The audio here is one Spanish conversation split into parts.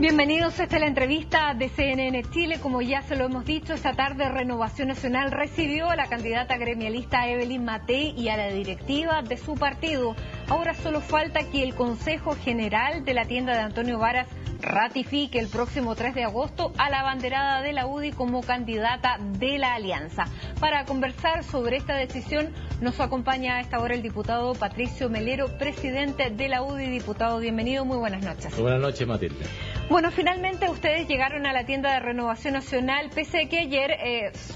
Bienvenidos, esta es la entrevista de CNN Chile. Como ya se lo hemos dicho, esta tarde Renovación Nacional recibió a la candidata gremialista Evelyn Matei y a la directiva de su partido. Ahora solo falta que el Consejo General de la tienda de Antonio Varas ratifique el próximo 3 de agosto a la abanderada de la UDI como candidata de la alianza. Para conversar sobre esta decisión nos acompaña a esta hora el diputado Patricio Melero, presidente de la UDI. Diputado, bienvenido, muy buenas noches. Buenas noches, Matilde. Bueno, finalmente ustedes llegaron a la tienda de Renovación Nacional, pese a que ayer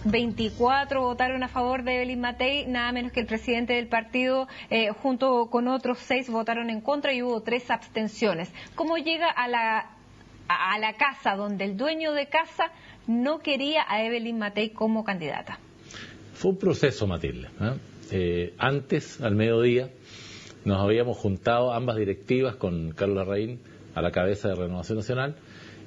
24 votaron a favor de Evelyn Matei, nada menos que el presidente del partido, junto con otros 6 votaron en contra y hubo 3 abstenciones. ¿Cómo llega a la casa donde el dueño de casa no quería a Evelyn Matei como candidata? Fue un proceso, Matilde. Antes, al mediodía, nos habíamos juntado ambas directivas con Carlos Larraín a la cabeza de Renovación Nacional,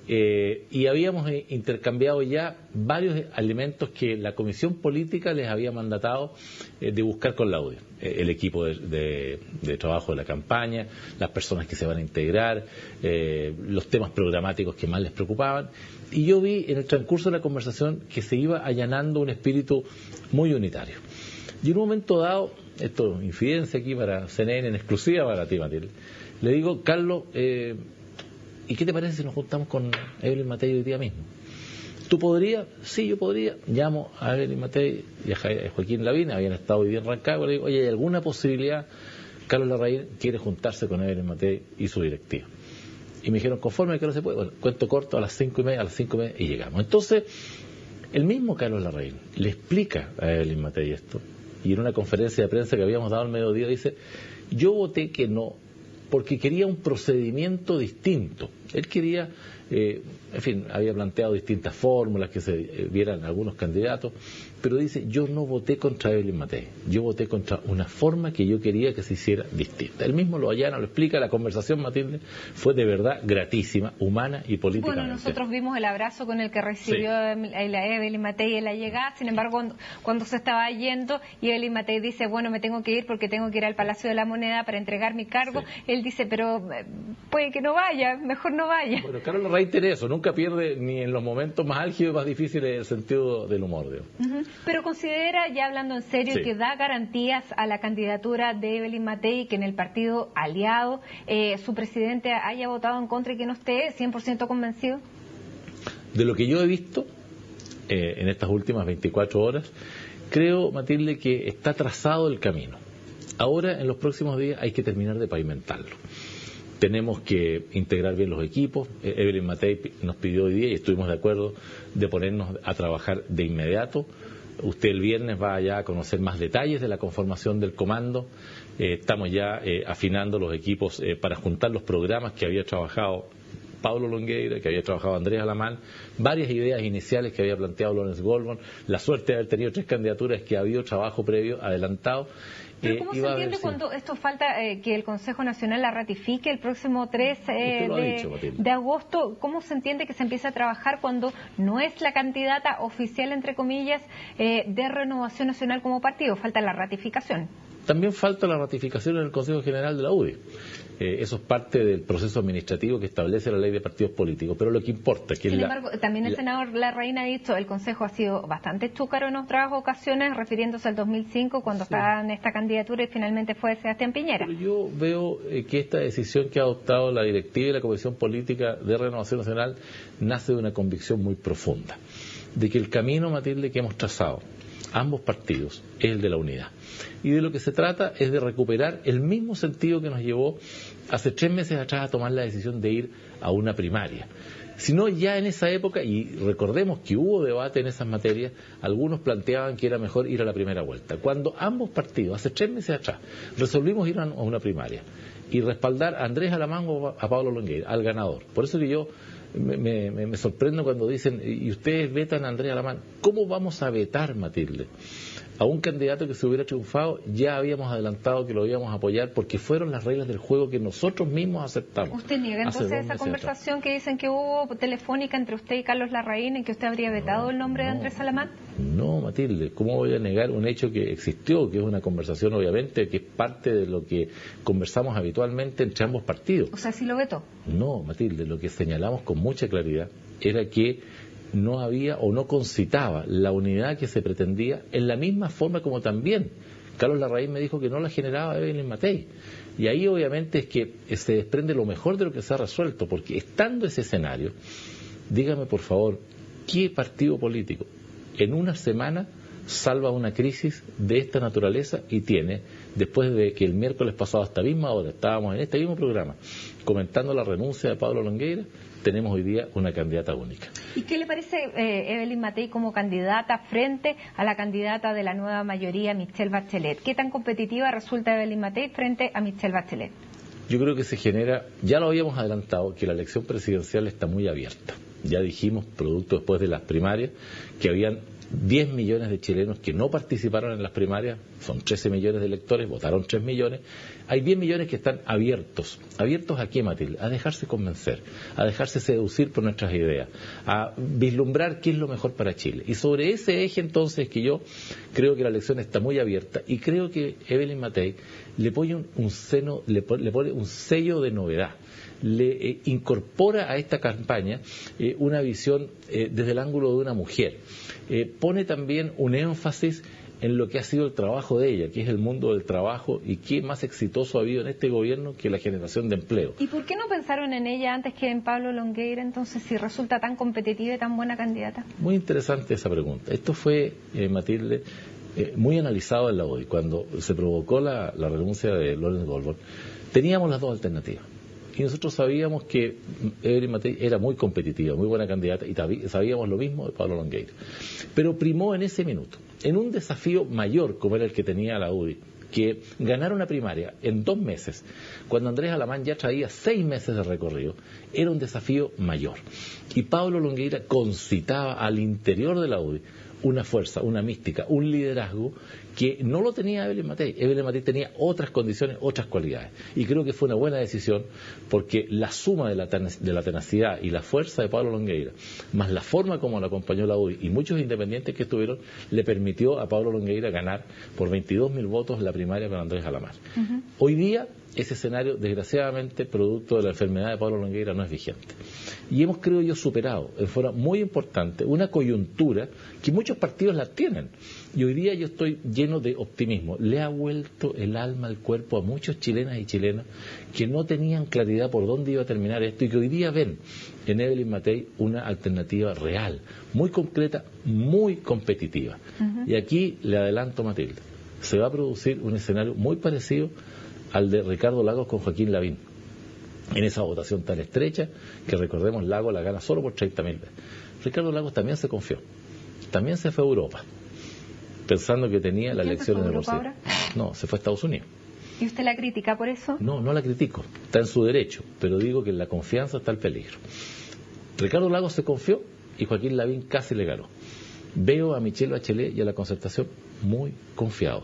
y habíamos intercambiado ya varios elementos que la Comisión Política les había mandatado de buscar con la UDI. El equipo de trabajo de la campaña, las personas que se van a integrar, los temas programáticos que más les preocupaban. Y yo vi en el transcurso de la conversación que se iba allanando un espíritu muy unitario. Y en un momento dado, esto es infidencia aquí para CNN en exclusiva para ti, Matilde, le digo, Carlos, ¿y qué te parece si nos juntamos con Evelyn Matei hoy día mismo? ¿Tú podrías? Sí, yo podría. Llamo a Evelyn Matei y a Joaquín Lavín, habían estado hoy día en Rancagua, le digo, oye, ¿hay alguna posibilidad? Carlos Larraín quiere juntarse con Evelyn Matei y su directiva. Y me dijeron, conforme que no se puede. Bueno, cuento corto, a las 5:30, y llegamos. Entonces, el mismo Carlos Larraín le explica a Evelyn Matei esto, y en una conferencia de prensa que habíamos dado al mediodía dice, yo voté que no, porque quería un procedimiento distinto. Él quería, en fin, había planteado distintas fórmulas que se vieran algunos candidatos, pero dice, yo no voté contra Evelyn Matei, yo voté contra una forma que yo quería que se hiciera distinta. Él mismo lo allana, lo explica, la conversación, Matilde, fue de verdad gratísima, humana y políticamente. Bueno, nosotros vimos el abrazo con el que recibió la Evelyn Matei en la llegada, sin embargo, cuando se estaba yendo, y Evelyn Matei dice, bueno, me tengo que ir porque tengo que ir al Palacio de la Moneda para entregar mi cargo, él dice, pero puede que no vaya, mejor no vaya. Bueno, Carlos Larraín tiene eso, nunca pierde ni en los momentos más álgidos y más difíciles el sentido del humor. Pero considera, ya hablando en serio, que da garantías a la candidatura de Evelyn Matei, que en el partido aliado su presidente haya votado en contra y que no esté 100% convencido. De lo que yo he visto en estas últimas 24 horas, creo, Matilde, que está trazado el camino. Ahora, en los próximos días, hay que terminar de pavimentarlo. Tenemos que integrar bien los equipos. Evelyn Matei nos pidió hoy día, y estuvimos de acuerdo, de ponernos a trabajar de inmediato. Usted el viernes va allá a conocer más detalles de la conformación del comando. Estamos ya afinando los equipos para juntar los programas que había trabajado Pablo Longueira, que había trabajado Andrés Alamán, varias ideas iniciales que había planteado Lawrence Goldman. La suerte de haber tenido 3 candidaturas es que ha habido trabajo previo adelantado. ¿Pero cómo se entiende cuando esto falta que el Consejo Nacional la ratifique el próximo 3 de agosto? ¿Cómo se entiende que se empieza a trabajar cuando no es la candidata oficial, entre comillas, de Renovación Nacional como partido? Falta la ratificación. También falta la ratificación en el Consejo General de la UDI. Eso es parte del proceso administrativo que establece la ley de partidos políticos, pero lo que importa es que... Sin embargo, también el senador Larraín ha dicho, el Consejo ha sido bastante chúcaro en otras ocasiones, refiriéndose al 2005, cuando estaba en esta candidatura y finalmente fue Sebastián Piñera. Pero yo veo que esta decisión que ha adoptado la directiva y la Comisión Política de Renovación Nacional nace de una convicción muy profunda, de que el camino, Matilde, que hemos trazado ambos partidos es el de la unidad. Y de lo que se trata es de recuperar el mismo sentido que nos llevó hace 3 meses atrás a tomar la decisión de ir a una primaria. Si no, ya en esa época, y recordemos que hubo debate en esas materias, algunos planteaban que era mejor ir a la primera vuelta. Cuando ambos partidos, hace 3 meses atrás, resolvimos ir a una primaria y respaldar a Andrés Alamán o a Pablo Longueira, al ganador. Por eso que yo me sorprendo cuando dicen, y ustedes vetan a Andrés Alamán. ¿Cómo vamos a vetar, Matilde, a un candidato que se hubiera triunfado? Ya habíamos adelantado que lo íbamos a apoyar porque fueron las reglas del juego que nosotros mismos aceptamos. ¿Usted niega entonces esa conversación que dicen que hubo telefónica entre usted y Carlos Larraín en que usted habría vetado el nombre de Andrés Alamán? No, Matilde, ¿cómo voy a negar un hecho que existió, que es una conversación obviamente, que es parte de lo que conversamos habitualmente entre ambos partidos? O sea, ¿sí lo vetó? No, Matilde, lo que señalamos con mucha claridad era que no había o no concitaba la unidad que se pretendía, en la misma forma como también Carlos Larraín me dijo que no la generaba Evelyn Matei. Y ahí obviamente es que se desprende lo mejor de lo que se ha resuelto, porque estando ese escenario, dígame por favor, ¿qué partido político en una semana salva una crisis de esta naturaleza y tiene, después de que el miércoles pasado a esta misma hora estábamos en este mismo programa comentando la renuncia de Pablo Longueira, tenemos hoy día una candidata única? ¿Y qué le parece Evelyn Matei como candidata frente a la candidata de la nueva mayoría, Michelle Bachelet? ¿Qué tan competitiva resulta Evelyn Matei frente a Michelle Bachelet? Yo creo que se genera, ya lo habíamos adelantado, que la elección presidencial está muy abierta. Ya dijimos, producto después de las primarias, que habían 10 millones de chilenos que no participaron en las primarias, son 13 millones de electores, votaron 3 millones, hay 10 millones que están abiertos. ¿Abiertos a qué, Matilde? A dejarse convencer, a dejarse seducir por nuestras ideas, a vislumbrar qué es lo mejor para Chile. Y sobre ese eje entonces que yo creo que la elección está muy abierta y creo que Evelyn Matei le pone le pone un sello de novedad. Le incorpora a esta campaña una visión desde el ángulo de una mujer. Pone también un énfasis en lo que ha sido el trabajo de ella, que es el mundo del trabajo, y qué más exitoso ha habido en este gobierno que la generación de empleo. ¿Y por qué no pensaron en ella antes que en Pablo Longueira, entonces, si resulta tan competitiva y tan buena candidata? Muy interesante esa pregunta. Esto fue, Matilde, muy analizado en la OI. Cuando se provocó la renuncia de Lawrence Goldberg, teníamos las dos alternativas. Y nosotros sabíamos que Evelyn Matei era muy competitiva, muy buena candidata, y sabíamos lo mismo de Pablo Longueira. Pero primó en ese minuto, en un desafío mayor como era el que tenía la UDI, que ganar una primaria en 2 meses, cuando Andrés Alamán ya traía 6 meses de recorrido, era un desafío mayor. Y Pablo Longueira concitaba al interior de la UDI una fuerza, una mística, un liderazgo que no lo tenía Evelyn Matei. Evelyn Matei tenía otras condiciones, otras cualidades. Y creo que fue una buena decisión, porque la suma de la tenacidad y la fuerza de Pablo Longueira, más la forma como lo acompañó la UDI y muchos independientes que estuvieron, le permitió a Pablo Longueira ganar por 22.000 votos la primaria con Andrés Alamán. Hoy día, ese escenario, desgraciadamente, producto de la enfermedad de Pablo Longueira, no es vigente. Y hemos, creo yo, superado en forma muy importante una coyuntura que muchos partidos la tienen. Y hoy día yo estoy lleno de optimismo. Le ha vuelto el alma al cuerpo a muchos chilenas y chilenos que no tenían claridad por dónde iba a terminar esto y que hoy día ven en Evelyn Matei una alternativa real, muy concreta, muy competitiva. Y aquí le adelanto, Matilde, se va a producir un escenario muy parecido al de Ricardo Lagos con Joaquín Lavín, en esa votación tan estrecha que, recordemos, Lagos la gana solo por 30.000 veces. Ricardo Lagos también se confió, también se fue a Europa, pensando que tenía la elección en el bolsillo. Ahora? No, se fue a Estados Unidos. ¿Y usted la critica por eso? No, no la critico, está en su derecho, pero digo que en la confianza está el peligro. Ricardo Lagos se confió y Joaquín Lavín casi le ganó. Veo a Michelle Bachelet y a la Concertación muy confiados.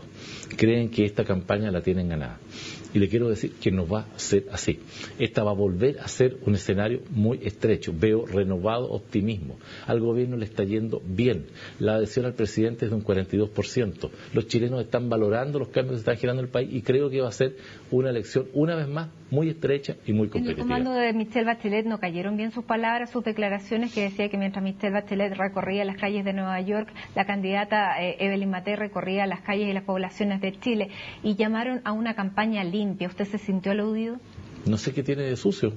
Creen que esta campaña la tienen ganada. Y le quiero decir que no va a ser así. Esta va a volver a ser un escenario muy estrecho. Veo renovado optimismo. Al gobierno le está yendo bien. La adhesión al presidente es de un 42%. Los chilenos están valorando los cambios que se están generando en el país y creo que va a ser una elección, una vez más, muy estrecha y muy competitiva. En el comando de Michelle Bachelet no cayeron bien sus palabras, sus declaraciones, que decía que mientras Michelle Bachelet recorría las calles de Nueva York, la candidata Evelyn Matei recorría las calles y las poblaciones de Chile, y llamaron a una campaña limpia. ¿Usted se sintió aludido? No sé qué tiene de sucio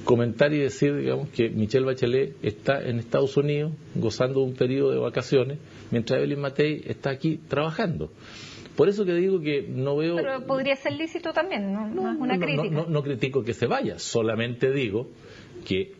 comentar y decir, digamos, que Michelle Bachelet está en Estados Unidos gozando de un periodo de vacaciones, mientras Evelyn Matei está aquí trabajando. Por eso que digo que no veo... Pero podría ser lícito también, no es una crítica. No critico que se vaya, solamente digo que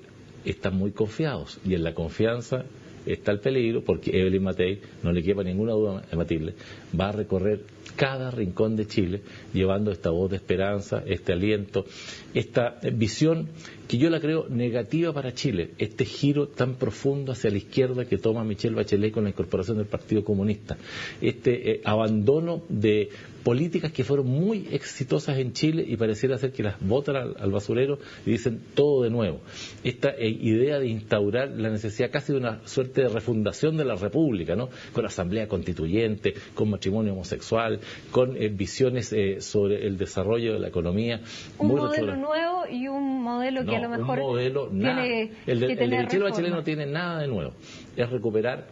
están muy confiados, y en la confianza está el peligro, porque Evelyn Matei, no le quepa ninguna duda, Matilde, va a recorrer cada rincón de Chile llevando esta voz de esperanza, este aliento, esta visión que yo la creo negativa para Chile, este giro tan profundo hacia la izquierda que toma Michelle Bachelet con la incorporación del Partido Comunista, este abandono de políticas que fueron muy exitosas en Chile y pareciera ser que las botan al basurero y dicen todo de nuevo. Esta idea de instaurar la necesidad casi de una suerte de refundación de la República, ¿no? Con asamblea constituyente, con matrimonio homosexual, con visiones sobre el desarrollo de la economía. Un modelo nuevo y un modelo que a lo mejor tiene el de Michelle Bachelet no tiene nada de nuevo. Es recuperar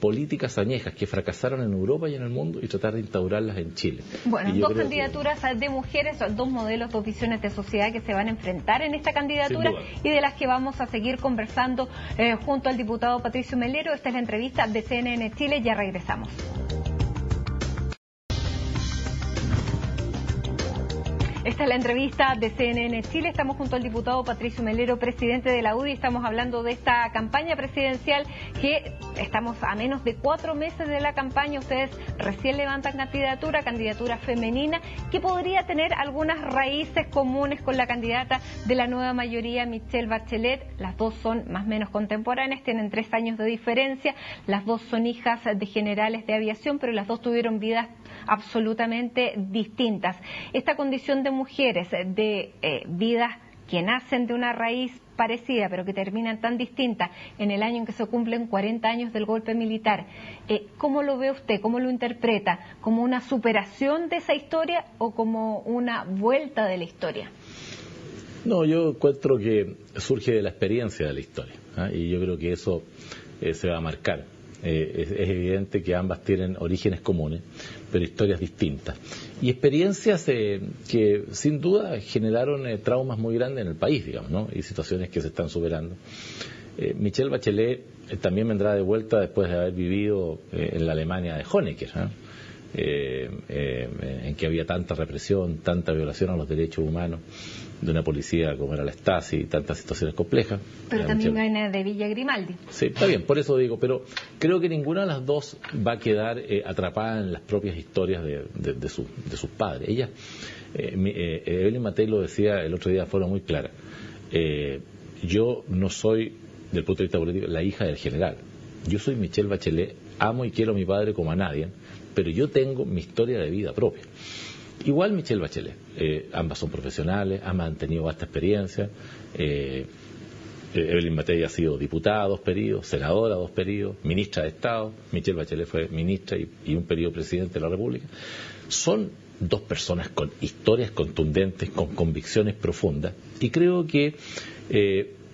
políticas añejas que fracasaron en Europa y en el mundo y tratar de instaurarlas en Chile. Bueno, dos candidaturas de mujeres, dos modelos, dos visiones de sociedad que se van a enfrentar en esta candidatura y de las que vamos a seguir conversando junto al diputado Patricio Melero. Esta es la entrevista de CNN Chile, ya regresamos. Esta es la entrevista de CNN Chile. Estamos junto al diputado Patricio Melero, presidente de la UDI. Estamos hablando de esta campaña presidencial que estamos a menos de 4 meses de la campaña. Ustedes recién levantan candidatura femenina, que podría tener algunas raíces comunes con la candidata de la nueva mayoría, Michelle Bachelet. Las dos son más o menos contemporáneas, tienen 3 años de diferencia. Las dos son hijas de generales de aviación, pero las dos tuvieron vidas absolutamente distintas. Esta condición de mujeres, de vidas que nacen de una raíz parecida pero que terminan tan distintas en el año en que se cumplen 40 años del golpe militar, ¿cómo lo ve usted? ¿Cómo lo interpreta? ¿Como una superación de esa historia o como una vuelta de la historia? No, yo encuentro que surge de la experiencia de la historia, y yo creo que eso se va a marcar. Es evidente que ambas tienen orígenes comunes, pero historias distintas. Y experiencias que sin duda generaron traumas muy grandes en el país, digamos, ¿no? Y situaciones que se están superando. Michelle Bachelet también vendrá de vuelta después de haber vivido en la Alemania de Honecker, en que había tanta represión, tanta violación a los derechos humanos de una policía como era la Stasi, y tantas situaciones complejas. Pero también viene de Villa Grimaldi. Sí, está bien, por eso digo, pero creo que ninguna de las dos va a quedar atrapada en las propias historias de sus padres. Ella, Evelyn Matei lo decía el otro día de forma muy clara, yo no soy, del punto de vista político, la hija del general. Yo soy Michelle Bachelet, amo y quiero a mi padre como a nadie, pero yo tengo mi historia de vida propia. Igual Michelle Bachelet, ambas son profesionales, ambas han tenido vasta experiencia. Evelyn Matei ha sido diputada 2 periodos, senadora 2 periodos, ministra de Estado. Michelle Bachelet fue ministra y un periodo presidente de la República. Son 2 personas con historias contundentes, con convicciones profundas, y creo que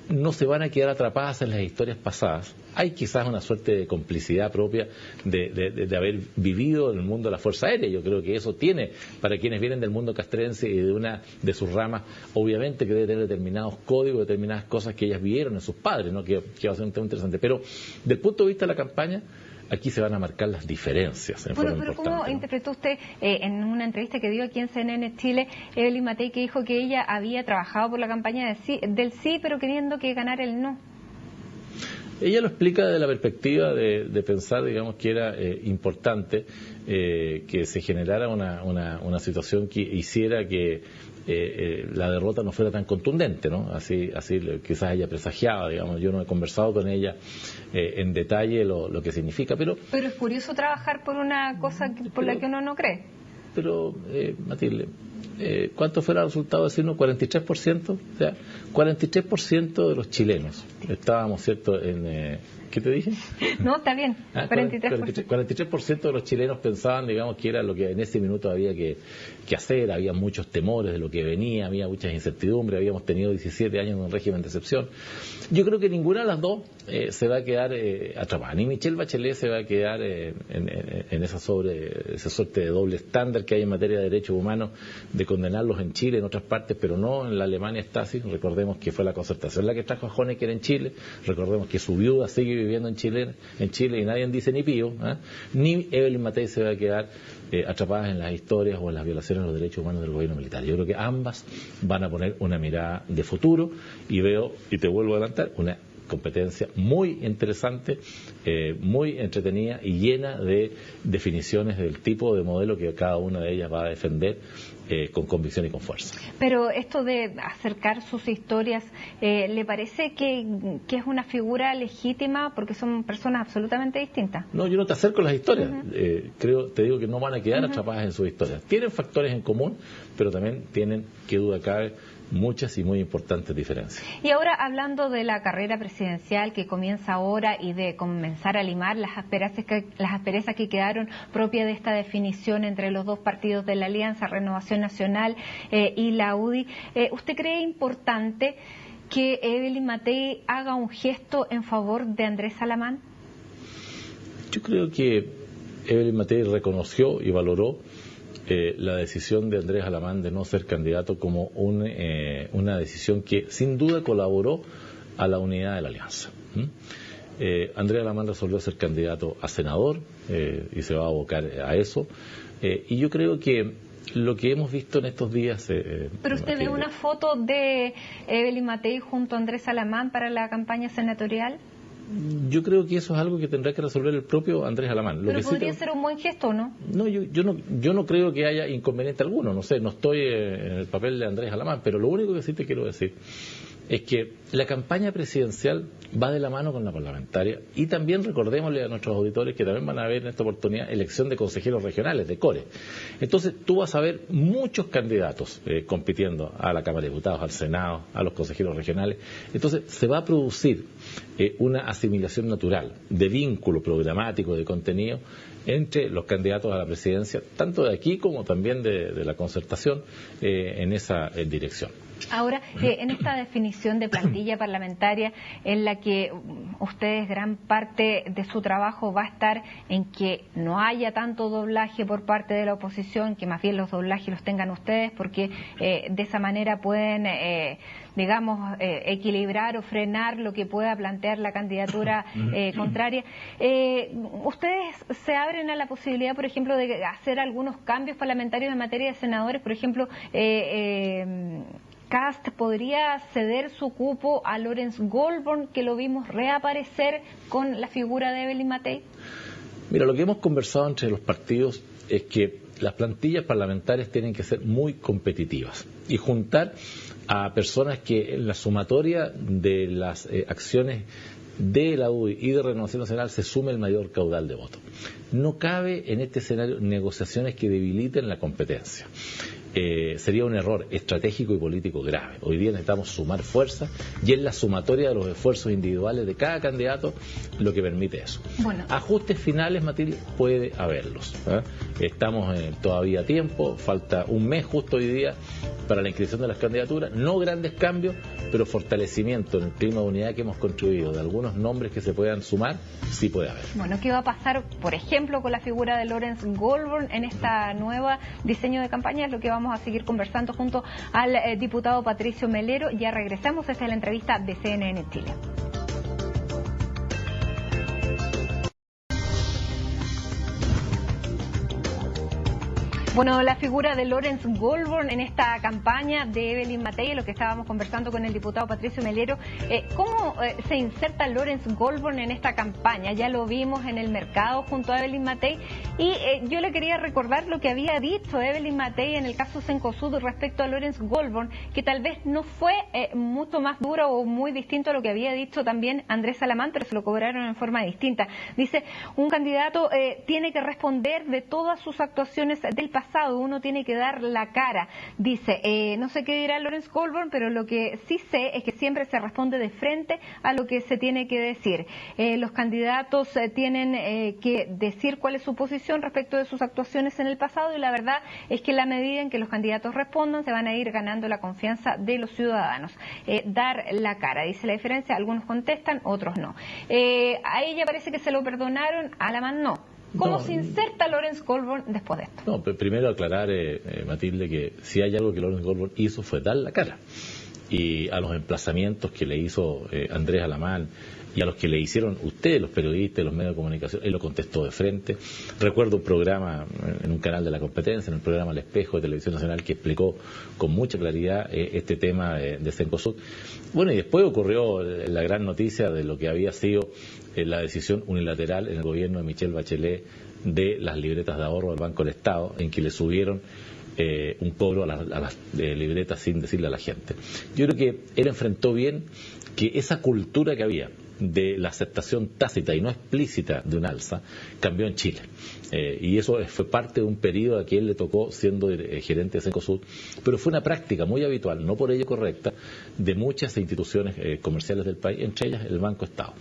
no se van a quedar atrapadas en las historias pasadas. Hay quizás una suerte de complicidad propia de haber vivido en el mundo de la Fuerza Aérea. Yo creo que eso tiene, para quienes vienen del mundo castrense y de una de sus ramas, obviamente que debe tener determinados códigos, determinadas cosas que ellas vivieron en sus padres, ¿no? Que va a ser un tema interesante. Pero, del punto de vista de la campaña, aquí se van a marcar las diferencias. Bueno, pero ¿cómo interpretó usted en una entrevista que dio aquí en CNN Chile, Evelyn Matei, que dijo que ella había trabajado por la campaña del sí, pero queriendo que ganara el no? Ella lo explica desde la perspectiva de pensar, digamos, que era importante que se generara una situación que hiciera que la derrota no fuera tan contundente, ¿no? Así quizás ella presagiaba, digamos. Yo no he conversado con ella en detalle lo que significa, pero es curioso trabajar por una cosa por la que uno no cree. Pero, Matilde, ¿cuánto fuera el resultado de decirnos? 43%, o sea, 43% de los chilenos estábamos, ¿cierto?, en... ¿Qué te dije? No, está bien, 43%. 43% de los chilenos pensaban, digamos, que era lo que en ese minuto había que hacer. Había muchos temores de lo que venía, había muchas incertidumbres, habíamos tenido 17 años en un régimen de excepción. Yo creo que ninguna de las dos se va a quedar atrapada. Ni Michelle Bachelet se va a quedar en esa suerte de doble estándar que hay en materia de derechos humanos, de condenarlos en Chile, en otras partes, pero no en la Alemania Stasi. Recordemos que fue la Concertación la que trajo a Honecker en Chile. Recordemos que su viuda sigue viviendo en Chile y nadie dice ni pío, ni Evelyn Matei se va a quedar atrapadas en las historias o en las violaciones de los derechos humanos del gobierno militar. Yo creo que ambas van a poner una mirada de futuro y veo, y te vuelvo a adelantar, una competencia muy interesante, muy entretenida y llena de definiciones del tipo de modelo que cada una de ellas va a defender con convicción y con fuerza. Pero esto de acercar sus historias, ¿le parece que es una figura legítima porque son personas absolutamente distintas? No, yo no te acerco las historias. Te digo que no van a quedar atrapadas en sus historias. Tienen factores en común, pero también tienen, qué duda cabe, muchas y muy importantes diferencias. Y ahora, hablando de la carrera presidencial que comienza ahora y de comenzar a limar las asperezas que quedaron propias de esta definición entre los dos partidos de la Alianza, Renovación Nacional y la UDI, ¿usted cree importante que Evelyn Matei haga un gesto en favor de Andrés Salamán? Yo creo que Evelyn Matei reconoció y valoró la decisión de Andrés Salamán de no ser candidato como una decisión que sin duda colaboró a la unidad de la alianza. Andrés Salamán resolvió ser candidato a senador y se va a abocar a eso. Y yo creo que lo que hemos visto en estos días... ¿Pero usted ve una foto de Evelyn Matei junto a Andrés Salamán para la campaña senatorial? Yo creo que eso es algo que tendrá que resolver el propio Andrés Salamán. Pero podría ser un buen gesto, ¿no? No, yo no creo que haya inconveniente alguno. No sé, no estoy en el papel de Andrés Salamán, pero lo único que sí te quiero decir es que la campaña presidencial va de la mano con la parlamentaria y también recordémosle a nuestros auditores que también van a ver en esta oportunidad elección de consejeros regionales, de CORE. Entonces tú vas a ver muchos candidatos compitiendo a la Cámara de Diputados, al Senado, a los consejeros regionales. Entonces se va a producir una asimilación natural de vínculo programático, de contenido entre los candidatos a la presidencia, tanto de aquí como también de la concertación en esa dirección. Ahora, en esta definición de plantilla parlamentaria, en la que ustedes gran parte de su trabajo va a estar en que no haya tanto doblaje por parte de la oposición, que más bien los doblajes los tengan ustedes, porque de esa manera pueden, equilibrar o frenar lo que pueda plantear la candidatura contraria. ¿Ustedes se abren a la posibilidad, por ejemplo, de hacer algunos cambios parlamentarios en materia de senadores? Por ejemplo, Kast podría ceder su cupo a Lawrence Goldborn, que lo vimos reaparecer con la figura de Evelyn Matei. Mira, lo que hemos conversado entre los partidos es que las plantillas parlamentarias tienen que ser muy competitivas y juntar a personas que en la sumatoria de las acciones de la UDI y de Renovación Nacional se sume el mayor caudal de votos. No cabe en este escenario negociaciones que debiliten la competencia. Sería un error estratégico y político grave. Hoy día necesitamos sumar fuerzas y es la sumatoria de los esfuerzos individuales de cada candidato lo que permite eso. Bueno. Ajustes finales, Matilde, puede haberlos. Estamos todavía a tiempo, falta un mes justo hoy día para la inscripción de las candidaturas. No grandes cambios, pero fortalecimiento en el clima de unidad que hemos construido de algunos nombres que se puedan sumar, sí puede haber. Bueno, ¿qué va a pasar, por ejemplo, con la figura de Lawrence Goldborn en esta nueva diseño de campaña? Es lo que vamos a seguir conversando junto al diputado Patricio Melero. Ya regresamos, esta es la entrevista de CNN Chile. Bueno, la figura de Lawrence Goldborn en esta campaña de Evelyn Matei, lo que estábamos conversando con el diputado Patricio Melero, ¿cómo se inserta Lawrence Goldborn en esta campaña? Ya lo vimos en el mercado junto a Evelyn Matei y yo le quería recordar lo que había dicho Evelyn Matei en el caso Cencosud respecto a Lawrence Goldborn, que tal vez no fue mucho más duro o muy distinto a lo que había dicho también Andrés Salamán, pero se lo cobraron en forma distinta. Dice, un candidato tiene que responder de todas sus actuaciones del pasado, uno tiene que dar la cara. Dice, no sé qué dirá Lawrence Goldborn, pero lo que sí sé es que siempre se responde de frente a lo que se tiene que decir. Los candidatos tienen que decir cuál es su posición respecto de sus actuaciones en el pasado y la verdad es que en la medida en que los candidatos respondan se van a ir ganando la confianza de los ciudadanos. Dar la cara, dice la diferencia, algunos contestan, otros no. A ella parece que se lo perdonaron, a Salamán no. ¿Cómo se inserta Lawrence Goldborn después de esto? No, primero aclarar, Matilde, que si hay algo que Lawrence Goldborn hizo fue dar la cara. y a los emplazamientos que le hizo Andrés Alamán y a los que le hicieron ustedes, los periodistas, los medios de comunicación, él lo contestó de frente. Recuerdo un programa en un canal de La Competencia, en el programa El Espejo de Televisión Nacional, que explicó con mucha claridad este tema de Cencosud. Bueno, y después ocurrió la gran noticia de lo que había sido la decisión unilateral en el gobierno de Michelle Bachelet de las libretas de ahorro del Banco del Estado, en que le subieron un cobro a las libretas sin decirle a la gente. Yo creo que él enfrentó bien que esa cultura que había de la aceptación tácita y no explícita de un alza cambió en Chile. Y eso fue parte de un periodo a que él le tocó siendo gerente de Cencosud, pero fue una práctica muy habitual, no por ello correcta, de muchas instituciones comerciales del país, entre ellas el Banco Estado.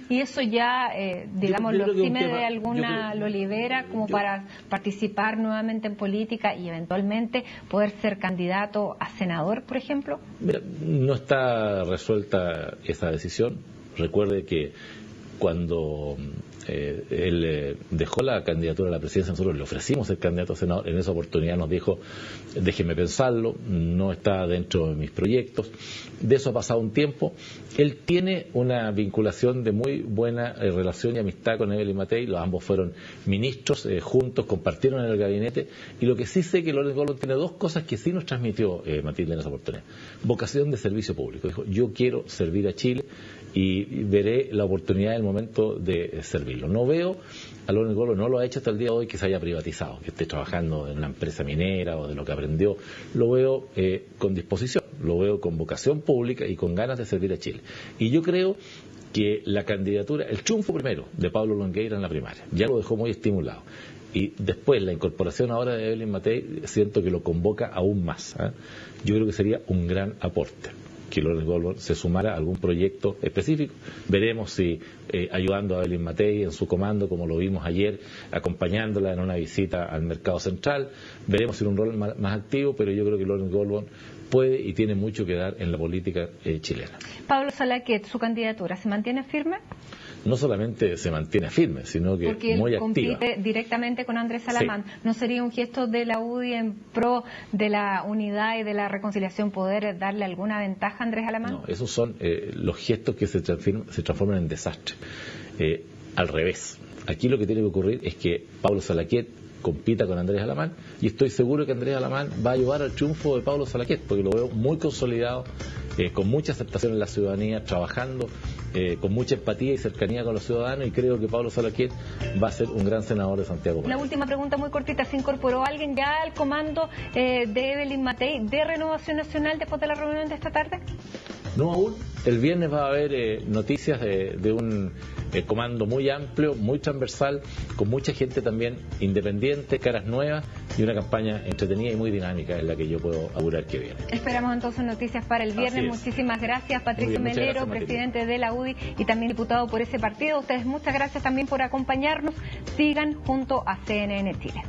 Y eso ya, digamos, lo exime de alguna, lo libera como para participar nuevamente en política y eventualmente poder ser candidato a senador, por ejemplo. Mira, no está resuelta esa decisión. Recuerde que cuando él dejó la candidatura a la presidencia, nosotros le ofrecimos el candidato a senador. En esa oportunidad nos dijo: déjeme pensarlo, no está dentro de mis proyectos. De eso ha pasado un tiempo. Él tiene una vinculación de muy buena relación y amistad con Evelyn Matei. Los ambos fueron ministros juntos, compartieron en el gabinete. Y lo que sí sé que Lorenz Goldman tiene dos cosas que sí nos transmitió Matilde en esa oportunidad: vocación de servicio público. Dijo: yo quiero servir a Chile y veré la oportunidad del momento de servirlo. No veo a Lorenz Goldman, no lo ha hecho hasta el día de hoy, que se haya privatizado, que esté trabajando en una empresa minera o de lo que aprendió. Lo veo con disposición, lo veo con vocación pública y con ganas de servir a Chile. Y yo creo que la candidatura, el triunfo primero de Pablo Longueira en la primaria, ya lo dejó muy estimulado. Y después la incorporación ahora de Evelyn Matei, siento que lo convoca aún más. Yo creo que sería un gran aporte que Lorenz Goldman se sumara a algún proyecto específico. Veremos si ayudando a Evelyn Matei en su comando, como lo vimos ayer, acompañándola en una visita al mercado central. Veremos si en un rol más activo, pero yo creo que Lorenz Goldman puede y tiene mucho que dar en la política chilena. Pablo Salaquet, ¿su candidatura se mantiene firme? No solamente se mantiene firme, sino que porque muy él activa. Compite directamente con Andrés Alamán. Sí. ¿No sería un gesto de la UDI en pro de la unidad y de la reconciliación poder darle alguna ventaja a Andrés Alamán? No, esos son los gestos que se transforman en desastre. Al revés. Aquí lo que tiene que ocurrir es que Pablo Salaquet compita con Andrés Alamán, y estoy seguro que Andrés Alamán va a ayudar al triunfo de Pablo Salaquet, porque lo veo muy consolidado, con mucha aceptación en la ciudadanía, trabajando con mucha empatía y cercanía con los ciudadanos, y creo que Pablo Salaquet va a ser un gran senador de Santiago. La última pregunta muy cortita: ¿se incorporó alguien ya al comando de Evelyn Matei de Renovación Nacional después de la reunión de esta tarde? No aún. El viernes va a haber noticias de un comando muy amplio, muy transversal, con mucha gente también independiente, caras nuevas y una campaña entretenida y muy dinámica en la que yo puedo augurar que viene. Esperamos entonces noticias para el viernes. Muchísimas gracias, Patricio Melero, presidente de la UDI y también diputado por ese partido. Ustedes muchas gracias también por acompañarnos. Sigan junto a CNN Chile.